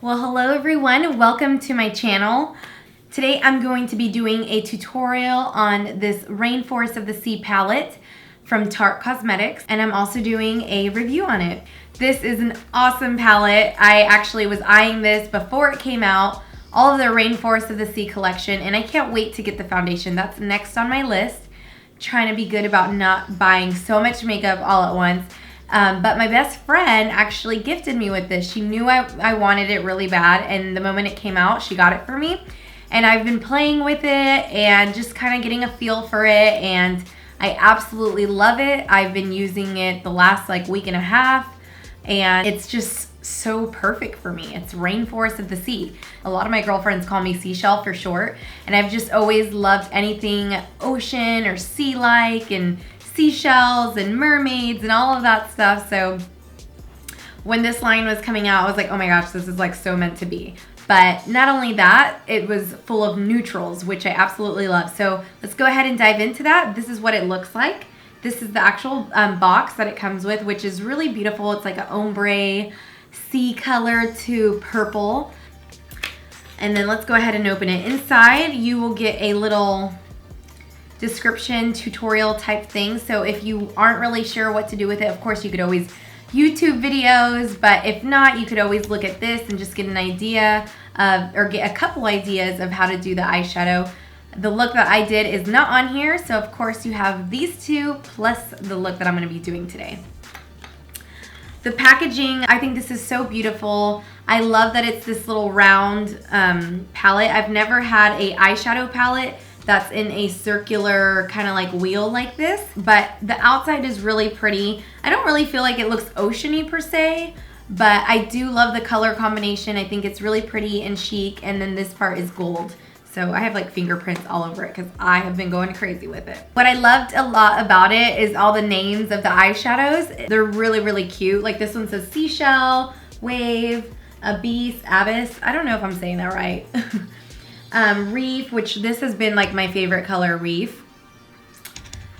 Well, hello everyone, welcome to my channel. Today I'm going to be doing a tutorial on this Rainforest of the Sea palette from Tarte Cosmetics, and I'm also doing a review on it. This is an awesome palette. I actually was eyeing this before it came out, all of the Rainforest of the Sea collection, and I can't wait to get the foundation. That's next on my list. Trying to be good about not buying so much makeup all at once. But my best friend actually gifted me with this. She knew I wanted it really bad, and the moment it came out, she got it for me. And I've been playing with it and just kind of getting a feel for it, and I absolutely love it. I've been using it the last week and a half, and it's just so perfect for me. It's Rainforest of the Sea. A lot of my girlfriends call me Seashell for short, and I've just always loved anything ocean or sea-like and seashells and mermaids and all of that stuff. So when this line was coming out, I was like, oh my gosh, this is so meant to be. But not only that, it was full of neutrals, which I absolutely love. So let's go ahead and dive into that. This is what it looks like. This is the actual box that it comes with, which is really beautiful. It's like an ombre sea color to purple. And then let's go ahead and open it. Inside, you will get a little description tutorial type thing. So if you aren't really sure what to do with it, of course you could always YouTube videos, but if not, you could always look at this and just get an idea of, or get a couple ideas of how to do the eyeshadow. The look that I did is not on here, so of course you have these two plus the look that I'm going to be doing today. The packaging, I think this is so beautiful. I love that it's this little round palette. I've never had a eyeshadow palette that's in a circular kind of wheel like this, but the outside is really pretty. I don't really feel like it looks oceany per se, but I do love the color combination. I think it's really pretty and chic, and then this part is gold. So I have fingerprints all over it because I have been going crazy with it. What I loved a lot about it is all the names of the eyeshadows. They're really, really cute. Like this one says seashell, wave, abyss, abyss. I don't know if I'm saying that right. Reef, which this has been my favorite color, reef.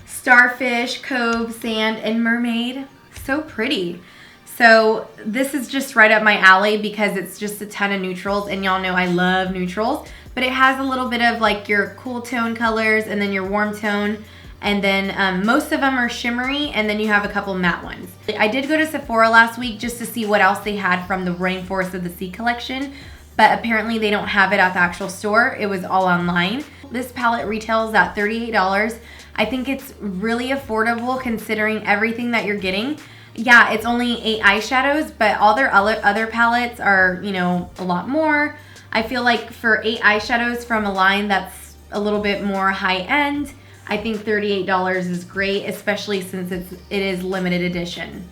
Starfish, cove, sand, and mermaid. So pretty. So this is just right up my alley because it's just a ton of neutrals, and y'all know I love neutrals, but it has a little bit of your cool tone colors and then your warm tone, and then most of them are shimmery, and then you have a couple matte ones. I did go to Sephora last week just to see what else they had from the Rainforest of the Sea collection, but apparently they don't have it at the actual store. It was all online. This palette retails at $38. I think it's really affordable considering everything that you're getting. Yeah, it's only 8 eyeshadows, but all their other palettes are, a lot more. I feel like for 8 eyeshadows from a line that's a little bit more high-end, I think $38 is great, especially since it is limited edition.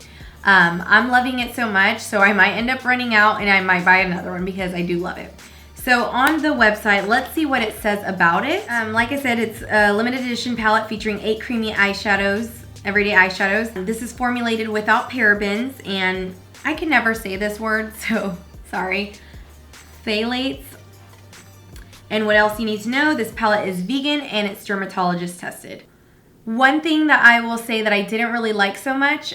I'm loving it so much, so I might end up running out and I might buy another one because I do love it. So on the website, let's see what it says about it. Like I said, it's a limited edition palette featuring 8 creamy eyeshadows, everyday eyeshadows. This is formulated without parabens, and I can never say this word, so sorry. Phthalates. And what else you need to know, this palette is vegan and it's dermatologist tested. One thing that I will say that I didn't really like so much,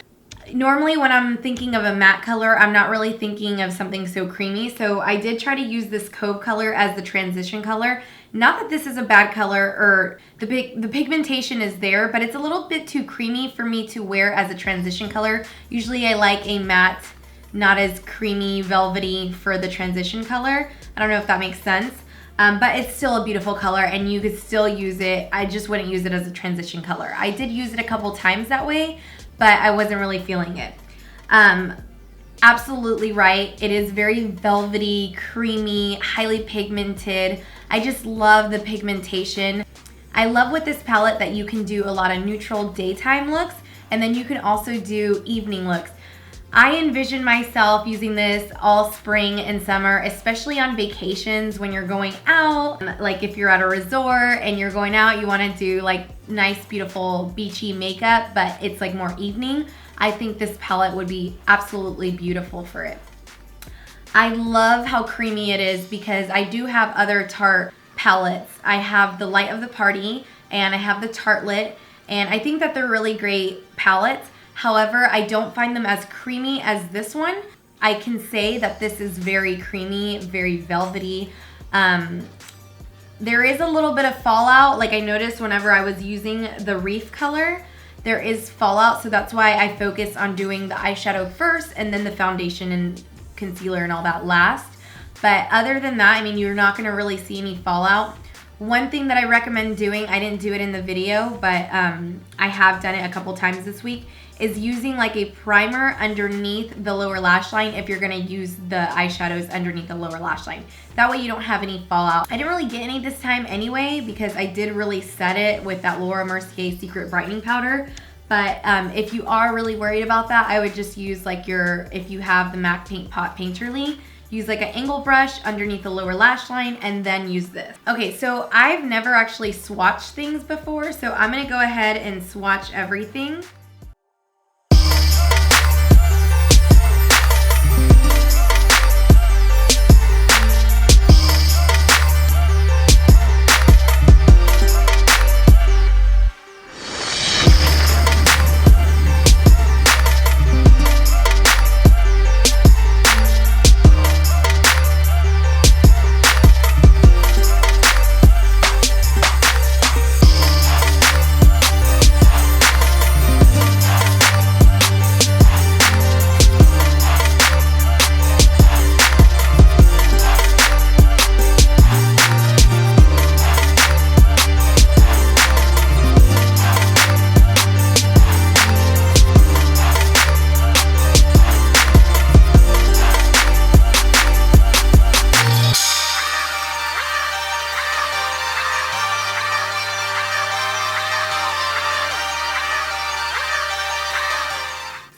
normally when I'm thinking of a matte color, I'm not really thinking of something so creamy. So I did try to use this Cove color as the transition color. Not that this is a bad color, or the pigmentation is there, but it's a little bit too creamy for me to wear as a transition color. Usually I like a matte, not as creamy, velvety for the transition color. I don't know if that makes sense. But it's still a beautiful color and you could still use it. I just wouldn't use it as a transition color. I did use it a couple times that way, but I wasn't really feeling it. Absolutely right. It is very velvety, creamy, highly pigmented. I just love the pigmentation. I love with this palette that you can do a lot of neutral daytime looks, and then you can also do evening looks. I envision myself using this all spring and summer, especially on vacations when you're going out. Like if you're at a resort and you're going out, you want to do nice, beautiful, beachy makeup, but it's more evening. I think this palette would be absolutely beautiful for it. I love how creamy it is because I do have other Tarte palettes. I have the Light of the Party and I have the Tartelet, and I think that they're really great palettes. However, I don't find them as creamy as this one. I can say that this is very creamy, very velvety. There is a little bit of fallout. Like I noticed whenever I was using the Reef color, there is fallout, so that's why I focus on doing the eyeshadow first and then the foundation and concealer and all that last. But other than that, I mean, you're not gonna really see any fallout. One thing that I recommend doing, I didn't do it in the video, but I have done it a couple times this week, is using like a primer underneath the lower lash line if you're gonna use the eyeshadows underneath the lower lash line. That way you don't have any fallout. I didn't really get any this time anyway because I did really set it with that Laura Mercier Secret Brightening Powder. But if you are really worried about that, I would just use like if you have the MAC Paint Pot Painterly, use like an angle brush underneath the lower lash line and then use this. Okay, so I've never actually swatched things before, so I'm gonna go ahead and swatch everything.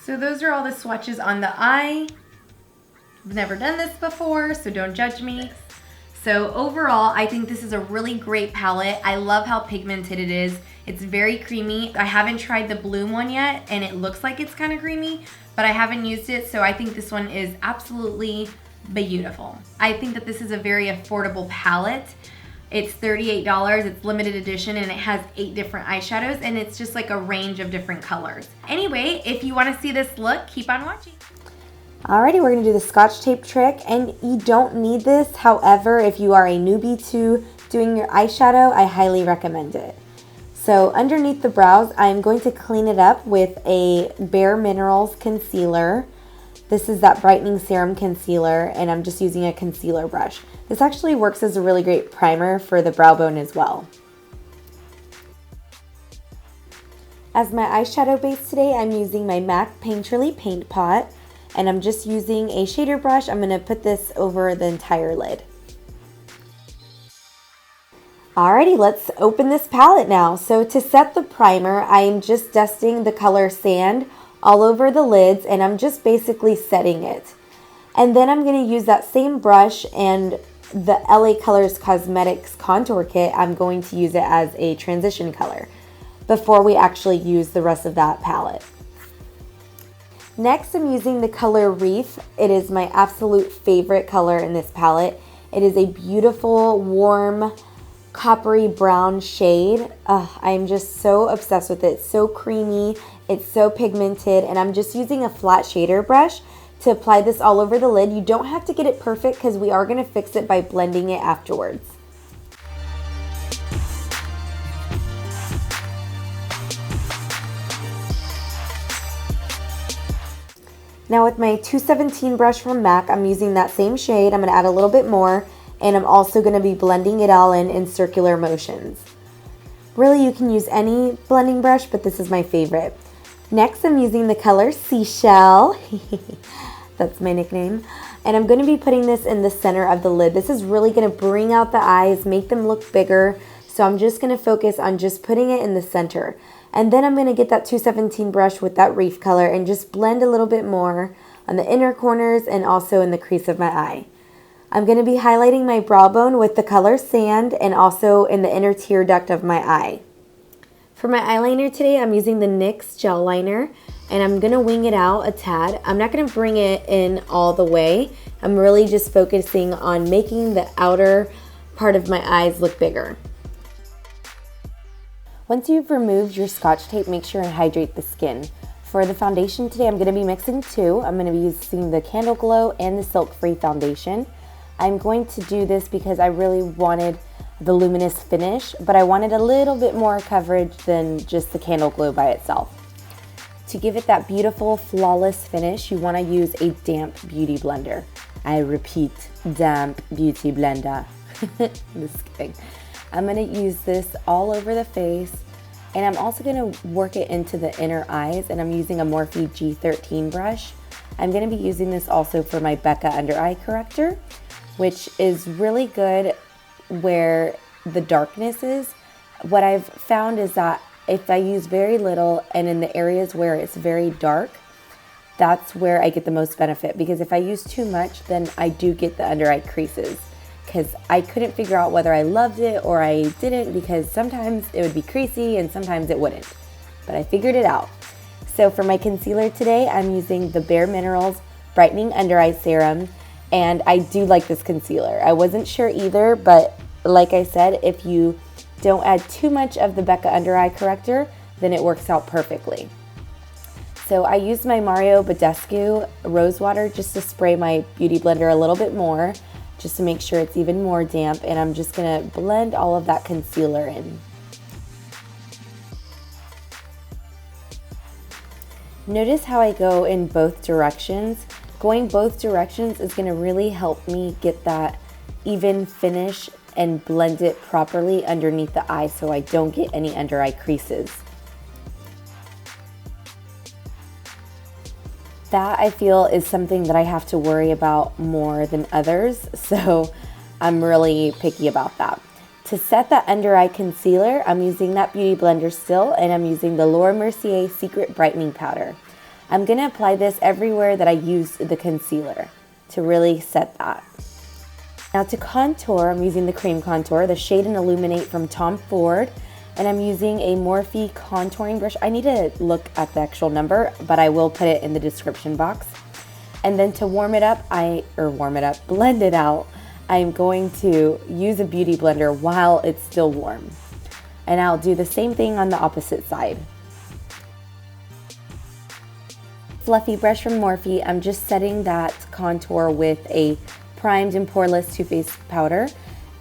So those are all the swatches on the eye. I've never done this before, so don't judge me. So overall, I think this is a really great palette. I love how pigmented it is. It's very creamy. I haven't tried the Bloom one yet, and it looks like it's kind of creamy, but I haven't used it, so I think this one is absolutely beautiful. I think that this is a very affordable palette. It's $38, it's limited edition, and it has 8 different eyeshadows, and it's just like a range of different colors. Anyway, if you wanna see this look, keep on watching. Alrighty, we're gonna do the Scotch tape trick, and you don't need this. However, if you are a newbie to doing your eyeshadow, I highly recommend it. So underneath the brows, I'm going to clean it up with a Bare Minerals concealer. This is that brightening serum concealer, and I'm just using a concealer brush. This actually works as a really great primer for the brow bone as well. As my eyeshadow base today, I'm using my MAC Painterly Paint Pot, and I'm just using a shader brush. I'm gonna put this over the entire lid. Alrighty, let's open this palette now. So to set the primer, I am just dusting the color Sand all over the lids, and I'm just basically setting it. And then I'm going to use that same brush and the LA Colors Cosmetics contour kit. I'm going to use it as a transition color before we actually use the rest of that palette. Next, I'm using the color Reef. It is my absolute favorite color in this palette. It is a beautiful, warm, coppery brown shade. I'm just so obsessed with it. It's so creamy, it's so pigmented, and I'm just using a flat shader brush to apply this all over the lid. You don't have to get it perfect because we are going to fix it by blending it afterwards. Now with my 217 brush from MAC, I'm using that same shade. I'm going to add a little bit more, and I'm also going to be blending it all in circular motions. Really, you can use any blending brush, but this is my favorite. Next, I'm using the color Seashell. That's my nickname. And I'm going to be putting this in the center of the lid. This is really going to bring out the eyes, make them look bigger. So I'm just going to focus on just putting it in the center. And then I'm going to get that 217 brush with that Reef color and just blend a little bit more on the inner corners and also in the crease of my eye. I'm going to be highlighting my brow bone with the color Sand and also in the inner tear duct of my eye. For my eyeliner today, I'm using the NYX gel liner, and I'm going to wing it out a tad. I'm not going to bring it in all the way. I'm really just focusing on making the outer part of my eyes look bigger. Once you've removed your Scotch tape, make sure and hydrate the skin. For the foundation today, I'm going to be mixing two. I'm going to be using the Candle Glow and the Silk Free foundation. I'm going to do this because I really wanted the luminous finish, but I wanted a little bit more coverage than just the Candle Glow by itself. To give it that beautiful, flawless finish, you want to use a damp beauty blender. I repeat, damp beauty blender. Just kidding. I'm going to use this all over the face, and I'm also going to work it into the inner eyes, and I'm using a Morphe G13 brush. I'm going to be using this also for my Becca under eye corrector, which is really good where the darkness is. What I've found is that if I use very little and in the areas where it's very dark, that's where I get the most benefit, because if I use too much, then I do get the under eye creases, because I couldn't figure out whether I loved it or I didn't, because sometimes it would be creasy and sometimes it wouldn't, but I figured it out. So for my concealer today, I'm using the Bare Minerals Brightening Under Eye Serum, and I do like this concealer. I wasn't sure either, but like I said, if you don't add too much of the Becca under eye corrector, then it works out perfectly. So I used my Mario Badescu rose water just to spray my beauty blender a little bit more, just to make sure it's even more damp, and I'm just gonna blend all of that concealer in. Notice how I go in both directions. Going both directions is gonna really help me get that even finish and blend it properly underneath the eye so I don't get any under eye creases. That I feel is something that I have to worry about more than others, so I'm really picky about that. To set that under eye concealer, I'm using that beauty blender still, and I'm using the Laura Mercier Secret Brightening Powder. I'm gonna apply this everywhere that I use the concealer to really set that. Now to contour, I'm using the cream contour, the Shade and Illuminate from Tom Ford, and I'm using a Morphe contouring brush. I need to look at the actual number, but I will put it in the description box. And then to blend it out, I'm going to use a beauty blender while it's still warm. And I'll do the same thing on the opposite side. Fluffy brush from Morphe, I'm just setting that contour with a primed and poreless Too Faced powder,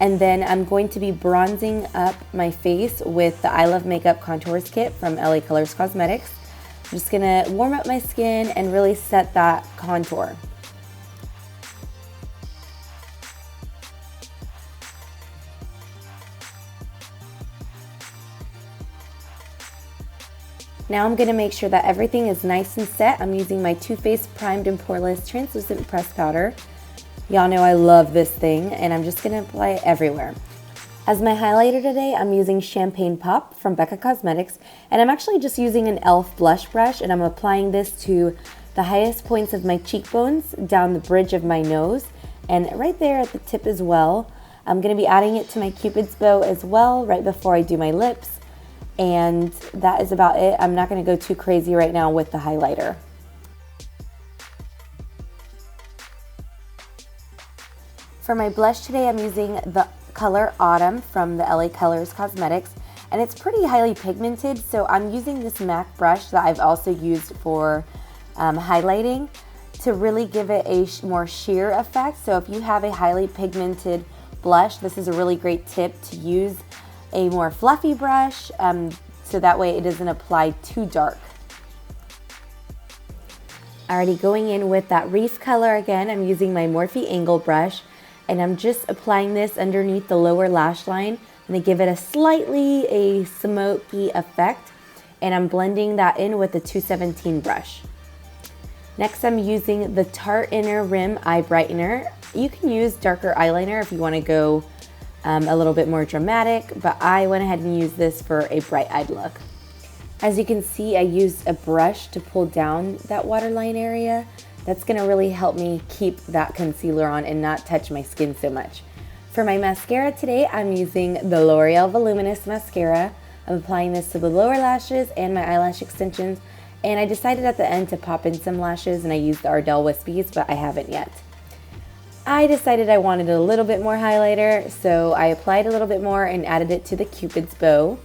and then I'm going to be bronzing up my face with the I Love Makeup Contours Kit from LA Colors Cosmetics. I'm just gonna warm up my skin and really set that contour. Now I'm gonna make sure that everything is nice and set. I'm using my Too Faced Primed and Poreless Translucent Pressed Powder. Y'all know I love this thing, and I'm just gonna apply it everywhere. As my highlighter today, I'm using Champagne Pop from Becca Cosmetics, and I'm actually just using an e.l.f. blush brush, and I'm applying this to the highest points of my cheekbones, down the bridge of my nose, and right there at the tip as well. I'm gonna be adding it to my Cupid's bow as well, right before I do my lips, and that is about it. I'm not gonna go too crazy right now with the highlighter. For my blush today, I'm using the color Autumn from the LA Colors Cosmetics, and it's pretty highly pigmented, so I'm using this MAC brush that I've also used for highlighting to really give it a more sheer effect. So if you have a highly pigmented blush, this is a really great tip to use a more fluffy brush, so that way it doesn't apply too dark. Already going in with that Reef color again, I'm using my Morphe Angle brush, and I'm just applying this underneath the lower lash line and to give it a slightly smoky effect, and I'm blending that in with the 217 brush. Next, I'm using the Tarte Inner Rim Eye Brightener. You can use darker eyeliner if you want to go a little bit more dramatic, but I went ahead and used this for a bright-eyed look. As you can see, I used a brush to pull down that waterline area. That's gonna really help me keep that concealer on and not touch my skin so much. For my mascara today, I'm using the L'Oreal Voluminous Mascara. I'm applying this to the lower lashes and my eyelash extensions, and I decided at the end to pop in some lashes, and I used the Ardell Wispies, but I haven't yet. I decided I wanted a little bit more highlighter, so I applied a little bit more and added it to the Cupid's bow.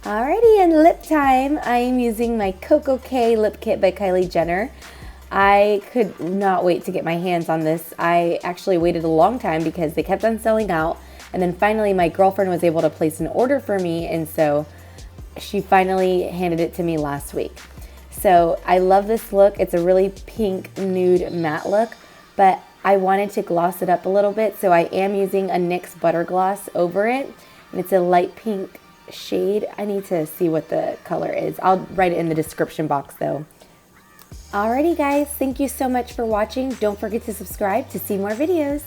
Alrighty, and lip time. I am using my Koko lip kit by Kylie Jenner. I could not wait to get my hands on this. I actually waited a long time because they kept on selling out, and then finally my girlfriend was able to place an order for me, and so she finally handed it to me last week. So I love this look. It's a really pink nude matte look, but I wanted to gloss it up a little bit, so I am using a NYX Buttergloss over it, and it's a light pink shade. I need to see what the color is. I'll write it in the description box though. Alrighty guys, thank you so much for watching. Don't forget to subscribe to see more videos.